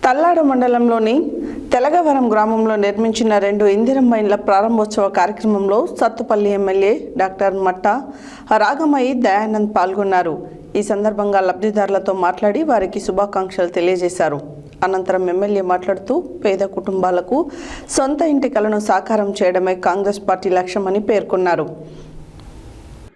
తల్లాడ మండలంలోని తెలగవరం గ్రామంలో నిర్మించిన 2 ఇందిరమ్మ ఇండ్ల ప్రారంభోత్సవ కార్యక్రమంలో సత్తుపల్లి ఎమ్మెల్యే డాక్టర్ మట్ట రాగమయ్యి దయానంద్ పాల్గొన్నారు. ఈ సందర్భంగా లబ్ధిదారులతో మాట్లాడి వారికి శుభాకాంక్షలు తెలియజేశారు. అనంతరం ఎమ్మెల్యే మాట్లాడుతూ పేద కుటుంబాలకు సొంత ఇంటి కలను సాకారం చేయడమే కాంగ్రెస్ పార్టీ లక్ష్యమని పేర్కొన్నారు.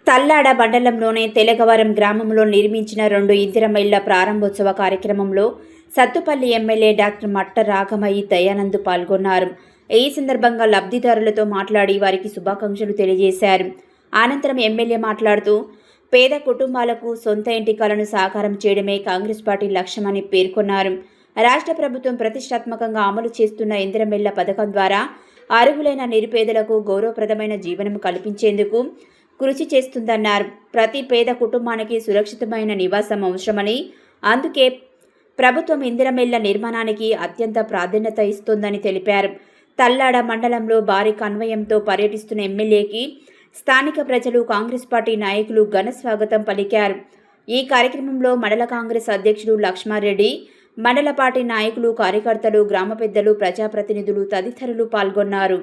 తల్లాడ మండలంలోని తెలగవరం గ్రామంలో నిర్మించిన 2 ఇందిరమ్మ ఇళ్ల ప్రారంభోత్సవ కార్యక్రమంలో సత్తుపల్లి ఎమ్మెల్యే డాక్టర్ మట్ట రాగమయ్యి దయానంద్ పాల్గొన్నారు. ఈ సందర్భంగా లబ్ధిదారులతో మాట్లాడి వారికి శుభాకాంక్షలు తెలియజేశారు. అనంతరం ఎమ్మెల్యే మాట్లాడుతూ పేద కుటుంబాలకు సొంత ఇంటి కలను సాకారం చేయడమే కాంగ్రెస్ పార్టీ లక్ష్యమని పేర్కొన్నారు. రాష్ట్ర ప్రభుత్వం ప్రతిష్టాత్మకంగా అమలు చేస్తున్న ఇందిరమ్మ ఇళ్ల పథకం ద్వారా అర్హులైన నిరుపేదలకు గౌరవప్రదమైన జీవనం కల్పించేందుకు కృషి చేస్తుందన్నారు. ప్రతి పేద కుటుంబానికి సురక్షితమైన నివాసం అవసరమని, అందుకే ప్రభుత్వం ఇందిరమ్మ ఇళ్ల నిర్మాణానికి అత్యంత ప్రాధాన్యత ఇస్తోందని తెలిపారు. తల్లాడ మండలంలో భారీ కన్వయంతో పర్యటిస్తున్న ఎమ్మెల్యేకి స్థానిక ప్రజలు, కాంగ్రెస్ పార్టీ నాయకులు ఘన స్వాగతం పలికారు. ఈ కార్యక్రమంలో మండల కాంగ్రెస్ అధ్యక్షుడు లక్ష్మారెడ్డి, మండల పార్టీ నాయకులు, కార్యకర్తలు, గ్రామ పెద్దలు, ప్రజాప్రతినిధులు తదితరులు పాల్గొన్నారు.